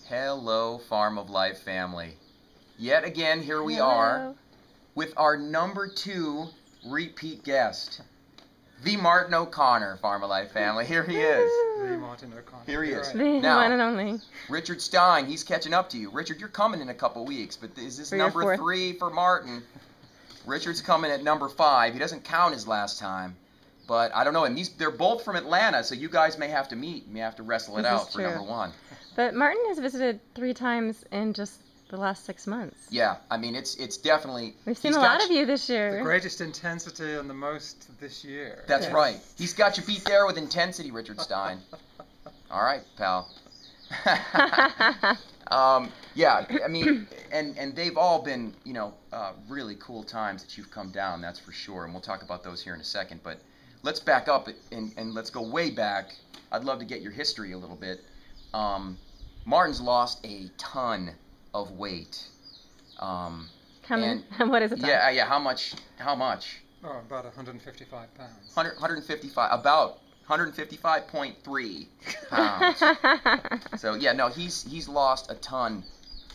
Hello, Farm of Life family. Yet again, here we Hello. are with our number 2 repeat guest, the Martin O'Connor, Farm of Life family. Here he is. The Martin O'Connor. Here he is. The Now, one and only. Richard Stein, he's catching up to you. Richard, you're coming in a couple weeks, but is this 3 or number 4? 3 for Martin? Richard's coming at number 5. He doesn't count his last time. But I don't know, and they're both from Atlanta, so you guys may have to meet, may have to wrestle it This is out for true. number 1. But Martin has visited 3 times in just the last 6 months. Yeah, I mean, it's definitely... We've seen a lot of you this year. The greatest intensity and the most this year. That's Yes. right. He's got you beat there with intensity, Richard Stein. All right, pal. Yeah, I mean, and they've all been, really cool times that you've come down, that's for sure, and we'll talk about those here in a second, but let's back up and let's go way back. I'd love to get your history a little bit. Martin's lost a ton of weight. Coming. What is it? Yeah, how much? Oh, about 155 pounds. 155, about 155.3 pounds. So yeah, no, he's lost a ton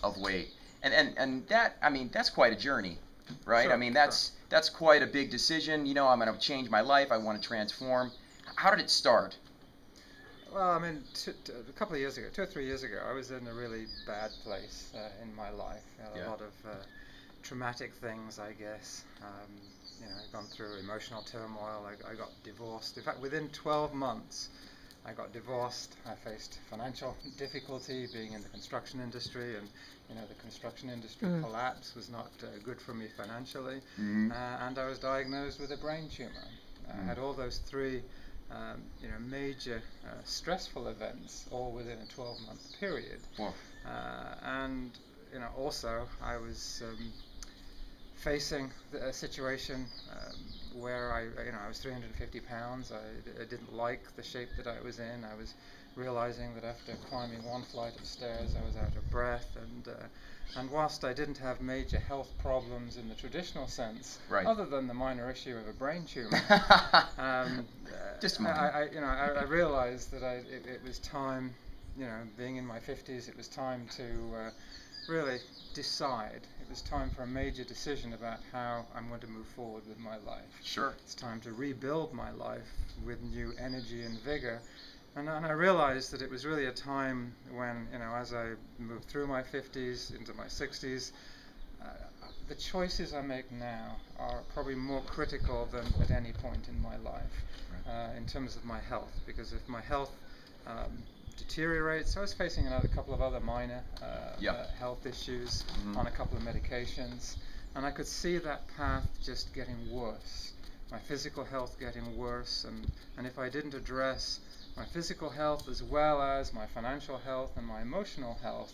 of weight, and that, I mean, that's quite a journey, right? Sure, I mean, that's quite a big decision. I'm going to change my life. I want to transform. How did it start? Well, I mean, a couple of years ago, 2 or 3 years ago, I was in a really bad place in my life. A lot of traumatic things, I guess. I've gone through emotional turmoil. I got divorced. In fact, within 12 months, I got divorced. I faced financial difficulty being in the construction industry, and the construction industry collapse was not good for me financially. And I was diagnosed with a brain tumor. I had all those 3 major stressful events all within a 12-month period. Wow. And also I was facing a situation where I was 350 pounds. I didn't like the shape that I was in. I was realizing that after climbing 1 flight of stairs I was out of breath, and whilst I didn't have major health problems in the traditional sense, right, other than the minor issue of a brain tumor, just minor. I realized that it was time, being in my 50s, it was time to really decide. It was time for a major decision about how I'm going to move forward with my life. Sure. It's time to rebuild my life with new energy and vigor. And I realized that it was really a time when, as I moved through my 50s into my 60s, the choices I make now are probably more critical than at any point in my life, in terms of my health. Because if my health deteriorates, I was facing a couple of other minor health issues on a couple of medications, and I could see that path just getting worse. My physical health getting worse, and if I didn't address my physical health as well as my financial health and my emotional health,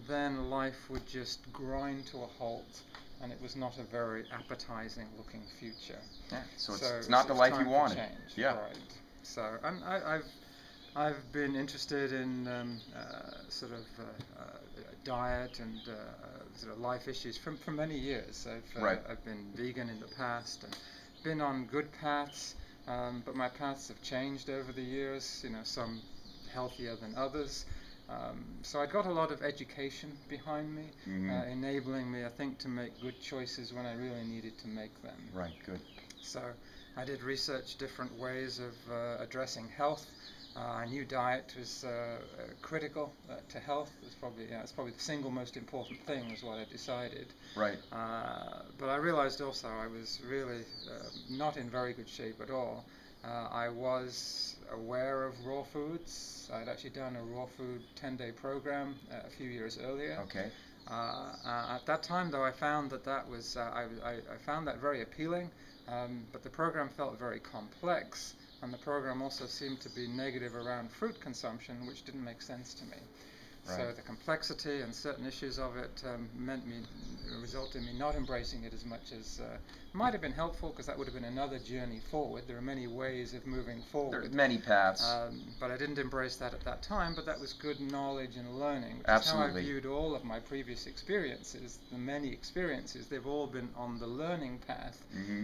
then life would just grind to a halt, and it was not a very appetizing looking future. Yeah, so it's not the life you wanted. Change. Yeah. Right. So, and I've been interested in diet and sort of life issues for many years. I've been vegan in the past and been on good paths. But my paths have changed over the years, some healthier than others. So I got a lot of education behind me, enabling me, I think, to make good choices when I really needed to make them. Right, good. So I did research different ways of addressing health. I knew diet was critical to health. It's probably the single most important thing, was what I decided. Right. But I realized also I was really not in very good shape at all. I was aware of raw foods. I'd actually done a raw food 10-day program a few years earlier. Okay. At that time, though, I found that was I found that very appealing, but the program felt very complex. And the program also seemed to be negative around fruit consumption, which didn't make sense to me. Right. So the complexity and certain issues of it resulted in me not embracing it as much as might have been helpful, because that would have been another journey forward. There are many ways of moving forward. There are many paths. But I didn't embrace that at that time, but that was good knowledge and learning, which Absolutely. is how I viewed all of my previous experiences. The many experiences, they've all been on the learning path,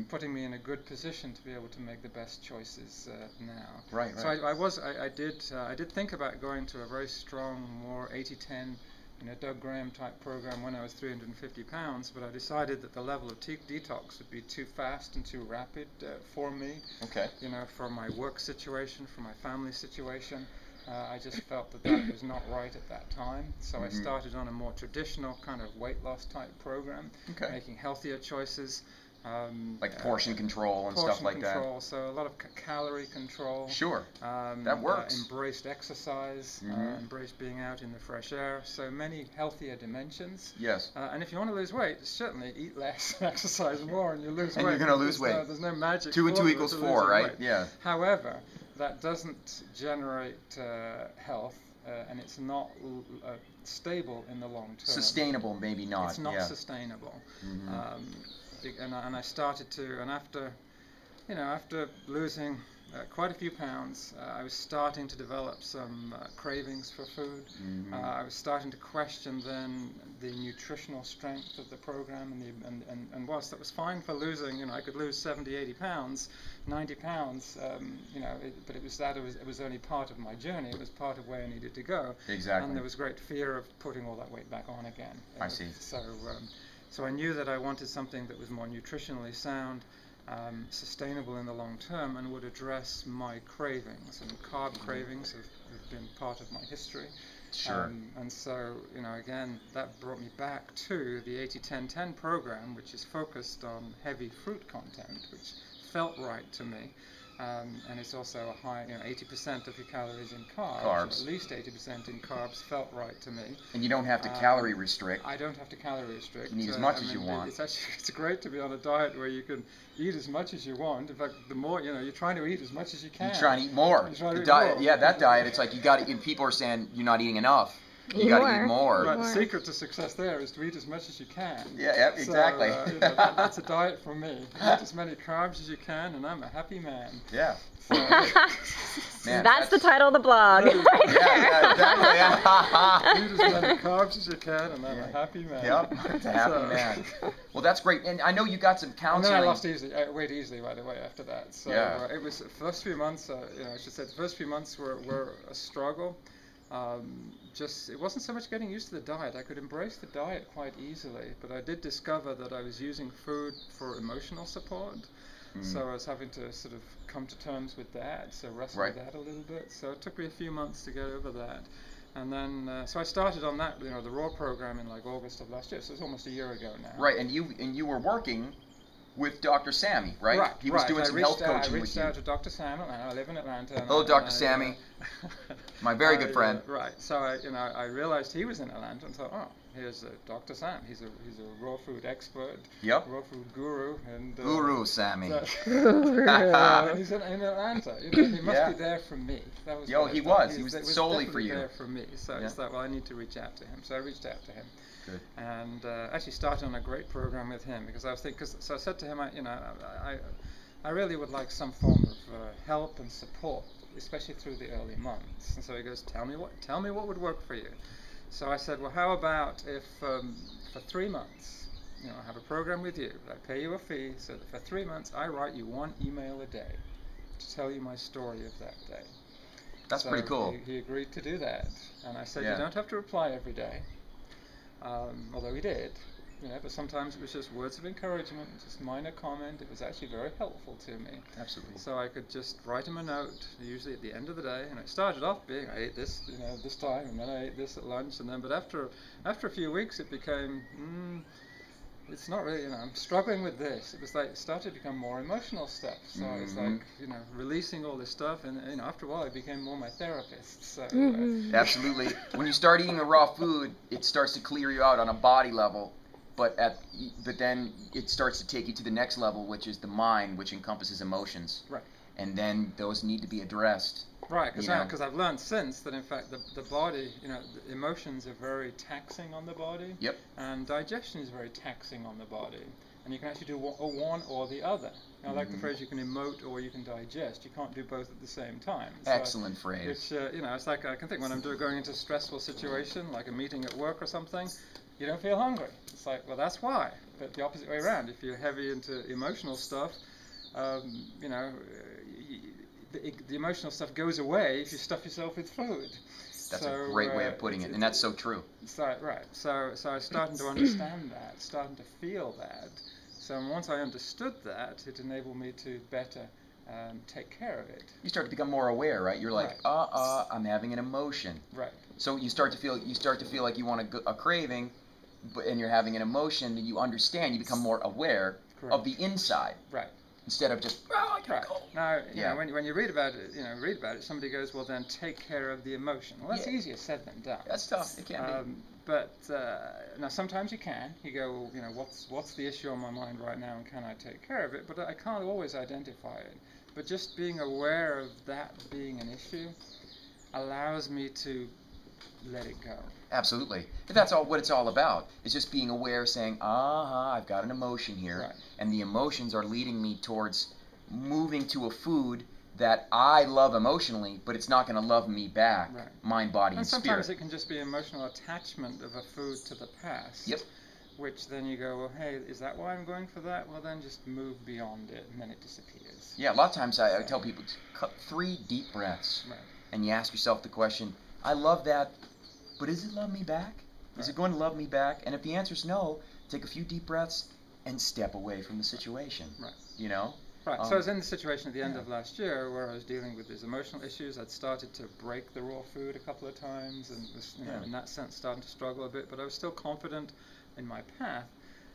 putting me in a good position to be able to make the best choices now. Right. So I did think about going to a very strong, more more 80-10, Doug Graham type program when I was 350 pounds, but I decided that the level of detox would be too fast and too rapid for me. Okay. For my work situation, for my family situation. I just felt that was not right at that time. So I started on a more traditional kind of weight loss type program, making healthier choices. Like portion control and stuff like that. Portion control, so a lot of calorie control. Sure, that works. Embraced exercise, embraced being out in the fresh air. So many healthier dimensions. Yes. And if you want to lose weight, certainly eat less, exercise more, and you lose weight. And you're going to lose weight. There's no magic. 2 and 2 equals 4, right? Weight. Yeah. However, that doesn't generate health, and it's not stable in the long term. Sustainable, maybe not. It's not sustainable. And I started to, and after losing quite a few pounds, I was starting to develop some cravings for food. I was starting to question then the nutritional strength of the program, and whilst that was fine for losing, I could lose 70, 80 pounds, 90 pounds, but it was only part of my journey. It was part of where I needed to go. Exactly. And there was great fear of putting all that weight back on again. I see. So I knew that I wanted something that was more nutritionally sound, sustainable in the long term, and would address my cravings. And carb cravings have been part of my history. Sure. And so, again, that brought me back to the 80-10-10 program, which is focused on heavy fruit content, which felt right to me. And it's also a high, 80% of your calories in carbs. At least 80% in carbs felt right to me. And you don't have to calorie restrict. I don't have to calorie restrict. You can eat as much as you want. It's great to be on a diet where you can eat as much as you want. In fact, the more, you're trying to eat as much as you can. You're trying to eat more. Yeah, that diet, it's like you got to, and people are saying you're not eating enough. You got to eat more. Right, the secret to success there is to eat as much as you can. Yeah, exactly. So, that's a diet for me. Eat as many carbs as you can, and I'm a happy man. Yeah. So, man, that's the title of the blog. Yeah, exactly. Eat as many carbs as you can, and I'm a happy man. Yep, it's a happy man. Well, that's great. And I know you got some counseling. And then I lost weight easily, by the way, after that. So it was the first few months. I should say the first few months were a struggle. It wasn't so much getting used to the diet. I could embrace the diet quite easily, but I did discover that I was using food for emotional support. So I was having to sort of come to terms with that, so wrestle with that a little bit. So it took me a few months to get over that. And then, so I started on that, the RAW program in like August of last year, so it's almost a year ago now. Right, and you were working with Dr. Sammy, right? Right. He was doing some health coaching with you. I reached out to Dr. Sam Atlanta. I live in Atlanta. Hello, Dr. Sammy. My very good friend. Right. So I realized he was in Atlanta and thought, oh, here's Dr. Sam. He's a raw food expert. Yep. Raw food guru. And Guru Sammy. He's in Atlanta. He must be there for me. That was. He was. He was solely for you. There for me. So I thought, well, I need to reach out to him. So I reached out to him. Good. And actually started on a great program with him because I was thinking. So I said to him, I really would like some form of help and support, especially through the early months. And so he goes, tell me what would work for you. So I said, well, how about if for 3 months, I have a program with you. I pay you a fee, so that for 3 months I write you 1 email a day to tell you my story of that day. That's pretty cool. He agreed to do that, and I said, you don't have to reply every day. Although he did, but sometimes it was just words of encouragement, just minor comment. It was actually very helpful to me. Absolutely. So I could just write him a note, usually at the end of the day, and it started off being I ate this, this time, and then I ate this at lunch, and then. But after a few weeks, it became, it's not really, I'm struggling with this. It was like it started to become more emotional stuff. So I was like, releasing all this stuff, and after a while, I became more my therapist. So absolutely. When you start eating the raw food, it starts to clear you out on a body level. But then it starts to take you to the next level, which is the mind, which encompasses emotions. Right. And then those need to be addressed. Right, because I've learned since that in fact the body, the emotions are very taxing on the body. Yep. And digestion is very taxing on the body. And you can actually do one or the other. I like the phrase you can emote or you can digest. You can't do both at the same time. So, excellent phrase. Which, it's like I can think when I'm going into a stressful situation, like a meeting at work or something, you don't feel hungry. It's like, well, that's why. But the opposite way around, if you're heavy into emotional stuff, the emotional stuff goes away if you stuff yourself with food. That's a So, great way of putting it, and that's so true. So right. So I was starting to understand that, starting to feel that. So once I understood that, it enabled me to better take care of it. You start to become more aware, right? You're like, Right. I'm having an emotion. Right. So you start to feel like you want a craving, and you're having an emotion, and you understand. You become more aware of the inside. Right. Instead of just, I gotta Right. go. Now, you know, when you read about it, somebody goes, well, then take care of the emotion. Well, that's easier said than done. That's tough. It can be. But now sometimes you can. You go, well, you know, what's the issue on my mind right now, and can I take care of it? But I can't always identify it. But just being aware of that being an issue allows me to let it go. Absolutely. That's all what it's all about. It's just being aware, saying, I've got an emotion here. Right. And the emotions are leading me towards moving to a food that I love emotionally, but it's not going to love me back, Right. mind, body, and sometimes spirit. it can just be emotional attachment of a food to the past. Yep. Which then you go, well, hey, is that why I'm going for that? Well, then just move beyond it, and then it disappears. Yeah, a lot of times I tell people to cut 3 deep breaths. Right. And you ask yourself the question, I love that, but is it love me back? Is it going to love me back? And if the answer is no, take a few deep breaths and step away from the situation. Right. You know? Right. So I was in the situation at the end of last year where I was dealing with these emotional issues. I'd started to break the raw food a couple of times, and was, in that sense, starting to struggle a bit. But I was still confident in my path.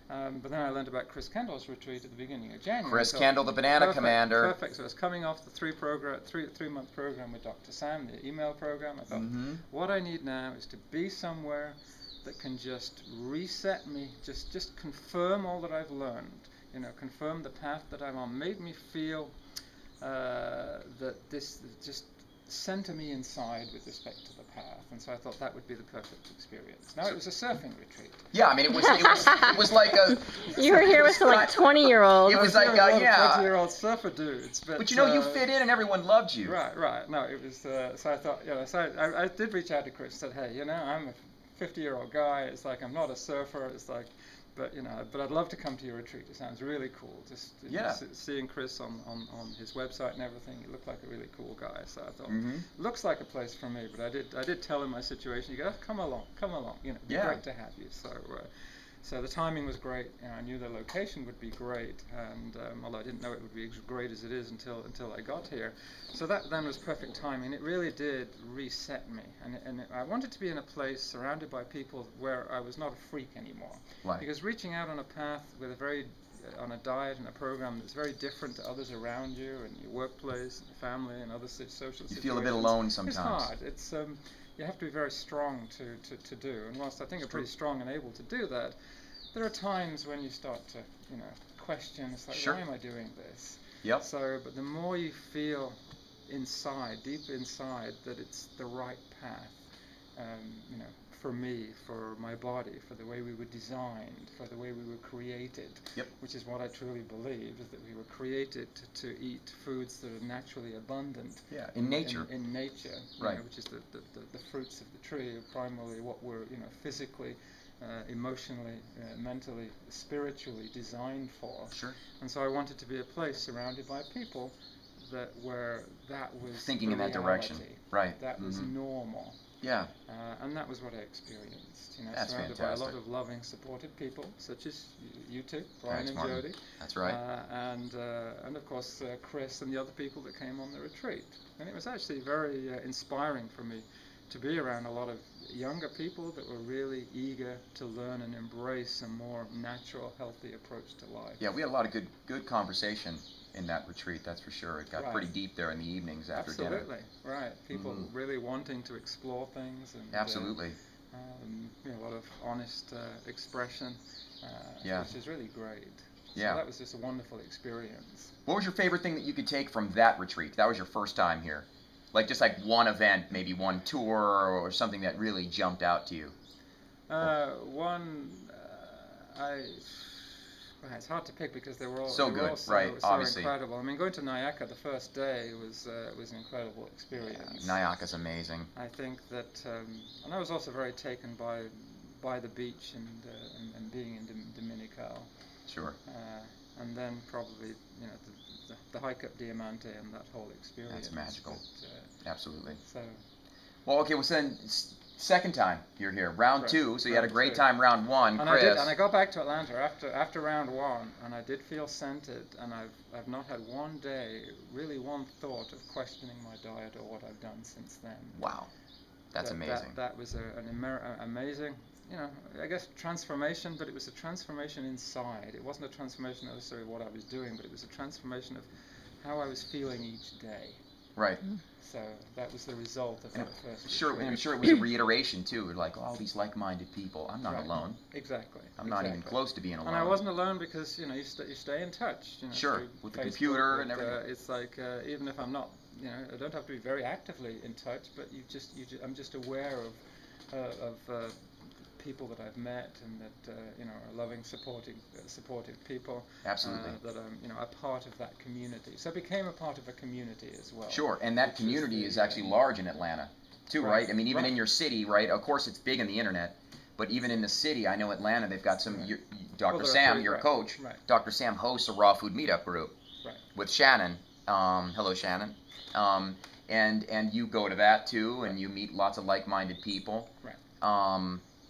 But then I learned about Chris Kendall's retreat at the beginning of January. Chris Kendall, the Banana Commander. Perfect. So I was coming off the three-month program with Dr. Sam, the email program. I thought, what I need now is to be somewhere that can just reset me, just confirm all that I've learned. You know, confirm the path that I'm on, made me feel that this just center me inside with respect to the path, and so I thought that would be the perfect experience. Now it was a surfing retreat. Yeah, I mean it was like a. You were here with some like 20-year-olds. It was like 20-year-old surfer dudes. But you know, you fit in and everyone loved you. Right. No, it was. So I thought, I did reach out to Chris. Said, hey, I'm a 50-year-old guy. It's like I'm not a surfer. It's like. But I'd love to come to your retreat. It sounds really cool. Just seeing Chris on his website and everything, he looked like a really cool guy. So I thought, looks like a place for me. But I did tell him my situation. He goes, come along. It'd be great to have you. So the timing was great. I knew the location would be great, and although I didn't know it would be as great as it is until I got here. So that then was perfect timing. It really did reset me, and I wanted to be in a place surrounded by people where I was not a freak anymore. Right. Because reaching out on a path with on a diet and a program that's very different to others around you and your workplace and your family and other social situations. You feel a bit alone sometimes. It's hard. It's you have to be very strong to do. And whilst I think I'm pretty strong and able to do that, there are times when you start to, question. It's like, why am I doing this? Yep. So, but the more you feel inside, deep inside, that it's the right path, for me, for my body, for the way we were designed, for the way we were created, which is what I truly believe, is that we were created to eat foods that are naturally abundant. Yeah, in nature. In nature, right. Which is the fruits of the tree, are primarily what we're, physically, emotionally, mentally, spiritually designed for. Sure. And so I wanted to be a place surrounded by people where that was thinking in that reality. direction. Right. That was normal. Yeah. And that was what I experienced. That's surrounded fantastic. by a lot of loving, supportive people, such as you two, Brian and Martin. Jody. That's right. And of course Chris and the other people that came on the retreat. And it was actually very inspiring for me to be around a lot of younger people that were really eager to learn and embrace a more natural, healthy approach to life. Yeah, we had a lot of good conversation in that retreat, that's for sure. It got pretty deep there in the evenings after dinner. Absolutely, right. People really wanting to explore things. And, absolutely. A lot of honest expression, which is really great. So that was just a wonderful experience. What was your favorite thing that you could take from that retreat? That was your first time here. Just like one event, maybe one tour or something that really jumped out to you. It's hard to pick because they were all so incredible. I mean, going to Nayaka the first day was an incredible experience. Nayaka's amazing. I think that, and I was also very taken by the beach and being in Dominical. Sure. And then probably the hike up Diamante and that whole experience. That's magical. Absolutely. So. Well, okay, well, so then second time you're here, round Right. two. So you had a Round great two. time round one, And Chris. I did, and I got back to Atlanta after round one, and I did feel scented, and I've not had one day, really one thought of questioning my diet or what I've done since then. Wow, that's That- amazing. That was an amazing, I guess transformation, but it was a transformation inside. It wasn't a transformation necessarily of what I was doing, but it was a transformation of how I was feeling each day. Right. So that was the result of And that first. Sure, and I'm retreat. sure it was a reiteration too. Like all these like-minded people. I'm not Right. alone. Exactly. I'm not even exactly. close to being alone. And I wasn't alone because you stay in touch. Sure, through with the Facebook, computer and everything. It's like even if I'm not, I don't have to be very actively in touch, but I'm just aware of people that I've met and that are loving, supportive people. Absolutely. That I'm a part of that community. So I became a part of a community as well. Sure, and that which community the, is actually large in Atlanta, too, right? Right, I mean, even right. in your city, right? Of course, it's big on the internet, but even in the city, I know Atlanta, they've got some. Right. Dr. Well, Sam, right, your right, coach, right. Dr. Sam hosts a raw food meetup group Right. with Shannon. Hello, Shannon. And you go to that too, and you meet lots of like-minded people. Right.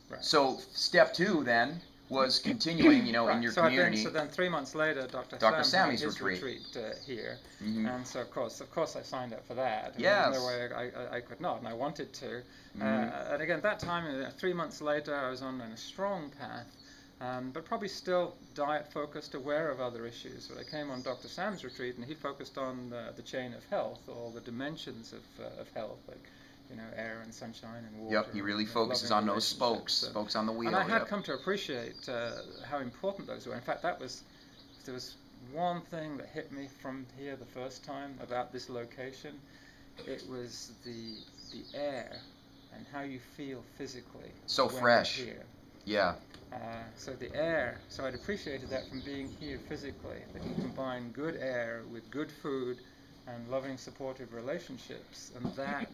Right. So step two then was continuing, in Right. your so community. So then 3 months later, Dr. Dr. Sam Sammy's had his retreat. here, Mhm. and so of course I signed up for that. And Yes. There's no way I could not, and I wanted to. Mhm. And again, that time, 3 months later, I was on a strong path, but probably still diet focused, aware of other issues. But I came on Dr. Sam's retreat, and he focused on the chain of health, all the dimensions of health, like air and sunshine and water. Yep, he really and focuses loving on those spokes, relationships. spokes on the wheel. And I had Yep. come to appreciate how important those were. In fact, there was one thing that hit me from here the first time about this location. It was the air and how you feel physically. So when fresh. You're here. Yeah. So the air. So I'd appreciated that from being here physically. That you combine good air with good food and loving, supportive relationships, and that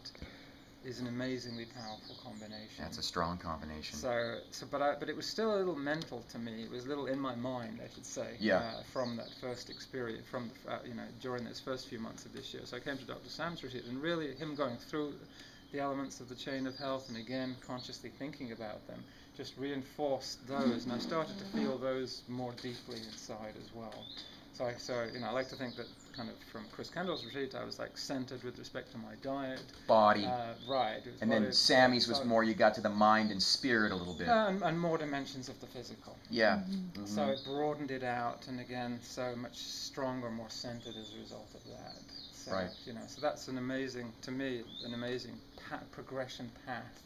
is an amazingly powerful combination. That's a strong combination. But it was still a little mental to me. It was a little in my mind, I should say. Yeah. From that first experience, during those first few months of this year. So I came to Dr. Sam's retreat, and really him going through the elements of the chain of health, and again consciously thinking about them, just reinforced those, and I started to feel those more deeply inside as well. So I like to think that kind of from Chris Kendall's retreat, I was like centered with respect to my diet. Body. Right. It was And then body- Sammy's was so- more, you got to the mind and spirit a little bit. and more dimensions of the physical. Yeah. Mm-hmm. Mhm. So it broadened it out, and again, so much stronger, more centered as a result of that. So, Right. So that's to me, an amazing progression path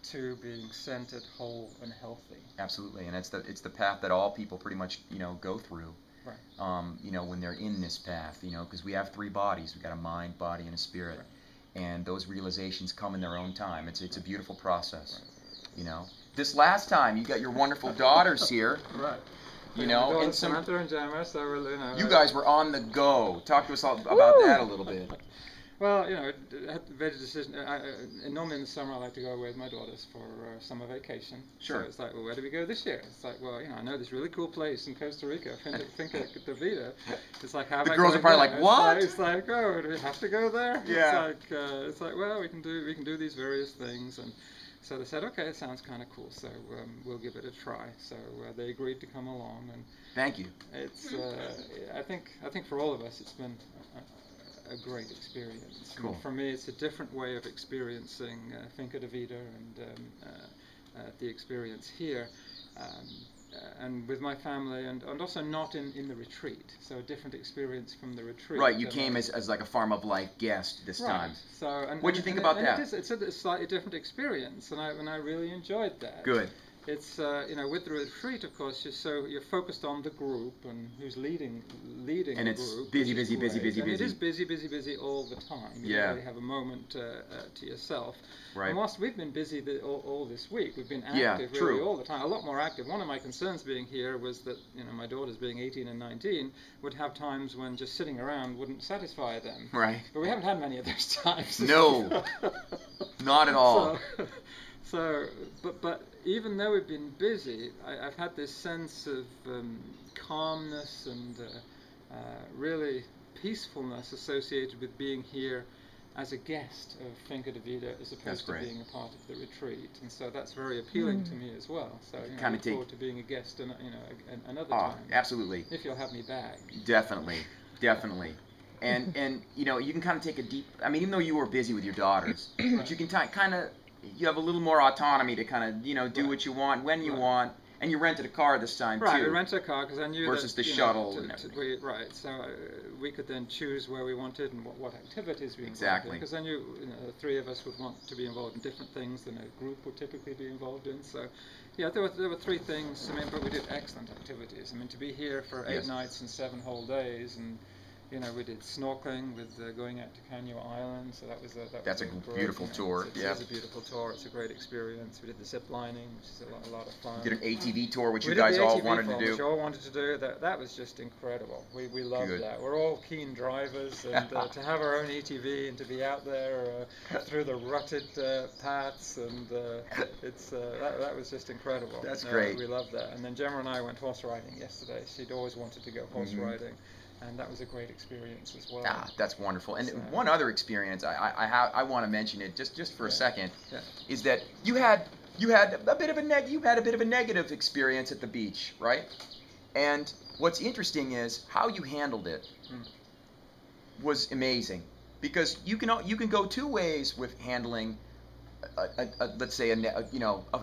to being centered, whole, and healthy. Absolutely, and it's the path that all people pretty much go through. Right. When they're in this path, because we have three bodies. We got a mind, body, and a spirit, Right. and those realizations come in their own time. It's a beautiful process. This last time you got your wonderful daughters here. Right. And some. Samantha and Gemma, so we're, You guys were on the go. Talk to us all about Woo! that a little bit. Well, I had made a decision. Normally in the summer I like to go away with my daughters for summer vacation. Sure. So it's like, well, where do we go this year? It's like, well, I know this really cool place in Costa Rica, Finca de Vida. It's like, how The am I girls gonna are probably go? like, what? It's like, oh, do we have to go there? Yeah. It's like, well, we can do these various things, and so they said, okay, it sounds kind of cool, so we'll give it a try. So they agreed to come along, and Thank you. it's I think for all of us it's been a great experience. Cool. For me, it's a different way of experiencing Finca de Vida and the experience here, and with my family, and also not in the retreat. So a different experience from the retreat. Right, you And, came as like a Farm of Life guest this right. time. So What'd you think about that? It's a slightly different experience, and I really enjoyed that. Good. It's with the retreat, of course, you're focused on the group and who's leading And the it's group. busy, which is busy, busy, great. busy, and busy. It is busy all the time. You Yeah. don't really have a moment to yourself. Right. And whilst we've been busy all this week, we've been Yeah, active true. really all the time, a lot more active. One of my concerns being here was that my daughters being 18 and 19 would have times when just sitting around wouldn't satisfy them. Right. But we haven't had many of those times. No. Not at all. But even though we've been busy, I've had this sense of calmness and really peacefulness associated with being here as a guest of Finca de Vida as opposed to great. being a part of the retreat, and so that's very appealing to me as well. So you know, I Kinda look take- forward to being a guest, another Oh, time. absolutely. If you'll have me back. Definitely, definitely. And you know, you can kind of take a deep. I mean, even though you were busy with your daughters, but you can kind of, you have a little more autonomy to kind of, you know, do Right. what you want when you Right. want. And you rented a car this time Right, too. we rented a car because I knew Versus that, the you shuttle know, and everything. right, so we could then choose where we wanted and what activities we Exactly. Because I knew, you know, the three of us would want to be involved in different things than a group would typically be involved in. So, yeah, there were three things. I mean, but we did excellent activities. I mean, to be here for 8 Yes. nights and 7 whole days, and you know, we did snorkeling with going out to Canua Island. So That's a great, beautiful you know, tour. It's Yeah. a beautiful tour. It's a great experience. We did the zip lining, which is a lot of fun. You did an ATV tour, which We you did guys the all ATV wanted to form, do. which we all wanted to do. That was just incredible. We loved Good. that. We're all keen drivers, and to have our own ATV and to be out there through the rutted paths, and that was just incredible. That's great. We loved that. And then Gemma and I went horse riding yesterday. She'd always wanted to go horse riding, and that was a great experience as well. Ah, that's wonderful. And So- one other experience I want to mention it just for a Yeah. second Yeah. is that you had a bit of a negative experience at the beach, right? And what's interesting is how you handled it was amazing, because you can go two ways with handling let's say an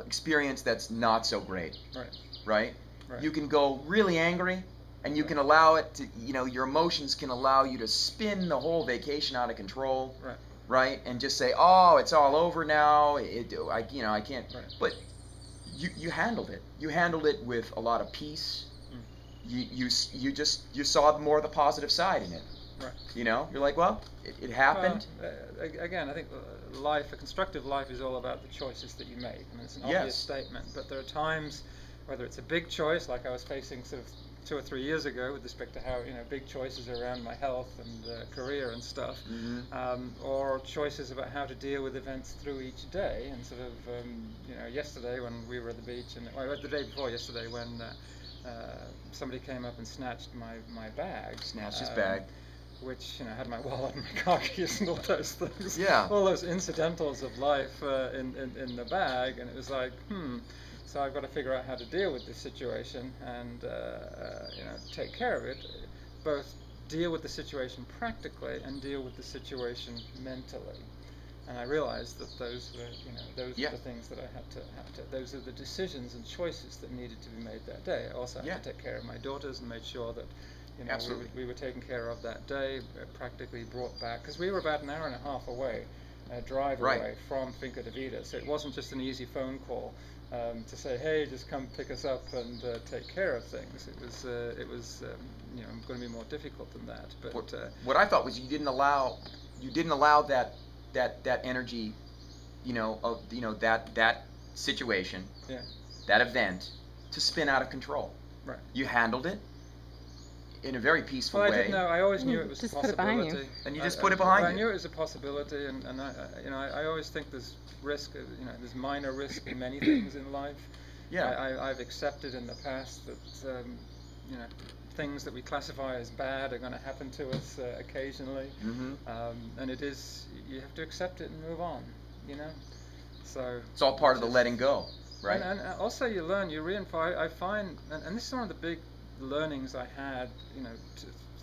experience that's not so great, Right. right? Right. You can go really angry, and you can allow it to, your emotions can allow you to spin the whole vacation out of control, Right. right? And just say, oh, it's all over now. I can't. Right. But you handled it. You handled it with a lot of peace. You saw more of the positive side in it. Right. You're like, well, it happened. Again, I think a constructive life is all about the choices that you make. I mean, it's an Yes. obvious statement, but there are times, whether it's a big choice, like I was facing sort of 2 or 3 years ago with respect to how, big choices around my health and career and stuff, or choices about how to deal with events through each day. And sort of, yesterday when we were at the beach, and the day before yesterday when somebody came up and snatched my bag. Snatched his bag. Which had my wallet and my car keys and all those things. Yeah. All those incidentals of life in the bag, and it was like, So I've got to figure out how to deal with this situation and take care of it. Both deal with the situation practically and deal with the situation mentally. And I realized that those were Yeah. the things that I had to. Those are the decisions and choices that needed to be made that day. I also had to take care of my daughters and made sure that Absolutely. we were taken care of that day. Practically brought back, because we were about an hour and a half away, drive Right. away from Finca de Vida. So it wasn't just an easy phone call to say, hey, just come pick us up and take care of things. It was going to be more difficult than that. But What I thought was you didn't allow that energy, that situation, that event, to spin out of control. Right. You handled it in a very peaceful Well, I way. didn't know. I always knew it was Just a put it behind possibility. you. And you just put it behind I you. knew it was a possibility, and I always think there's risk. There's minor risk in many things in life. Yeah. I've accepted in the past that things that we classify as bad are going to happen to us occasionally, and you have to accept it and move on. So It's all part of the letting go, right? And also you learn, you reinforce. I find, and this is one of the big learnings I had,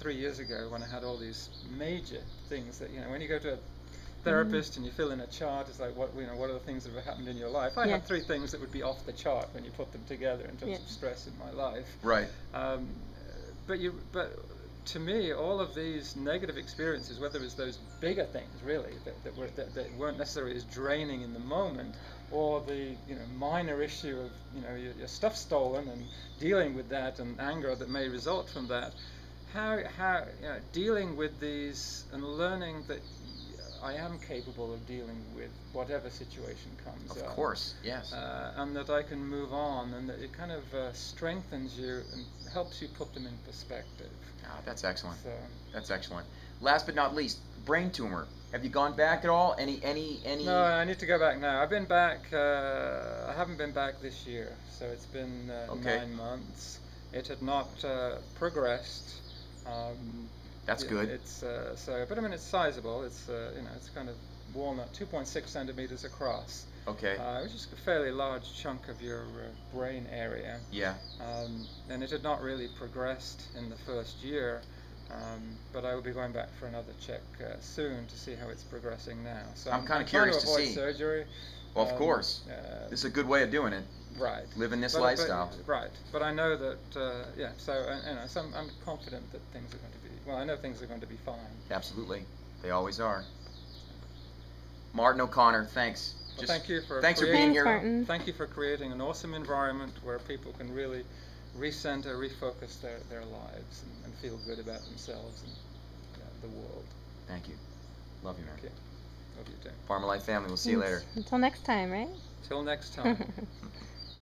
3 years ago when I had all these major things that, when you go to a therapist and you fill in a chart, it's like, what are the things that have happened in your life? I had 3 things that would be off the chart when you put them together in terms of stress in my life. Right. But to me, all of these negative experiences, whether it's those bigger things really that weren't necessarily as draining in the moment, or the minor issue of your stuff stolen and dealing with that and anger that may result from that, how dealing with these and learning that I am capable of dealing with whatever situation comes up. Of course, yes. And that I can move on, and that it kind of strengthens you and helps you put them in perspective. Ah, that's excellent. So, That's excellent. Last but not least, brain tumor. Have you gone back at all? Any? No, I need to go back now. I've been back. I haven't been back this year, so it's been 9 months. It had not progressed. That's good. It's but I mean it's sizable. It's it's kind of walnut, 2.6 centimeters across. Okay. Which is a fairly large chunk of your brain area. Yeah. And it had not really progressed in the first year, but I will be going back for another check soon to see how it's progressing now. So I'm kinda trying curious to to avoid see. surgery. Well, of course. This is a good way of doing it. Right. Living this But- lifestyle. Right. But I know that, so I'm confident that things are going to be, well, I know things are going to be fine. Absolutely. They always are. Martin O'Connor, thanks. Well, thank you for Thanks for creating- being here. Thanks, Martin. Thank you for creating an awesome environment where people can really recenter, refocus their lives and feel good about themselves and the world. Thank you. Love you, man. Okay. Love you too. Farmer Life family, we'll see you later. Until next time, right? Till next time.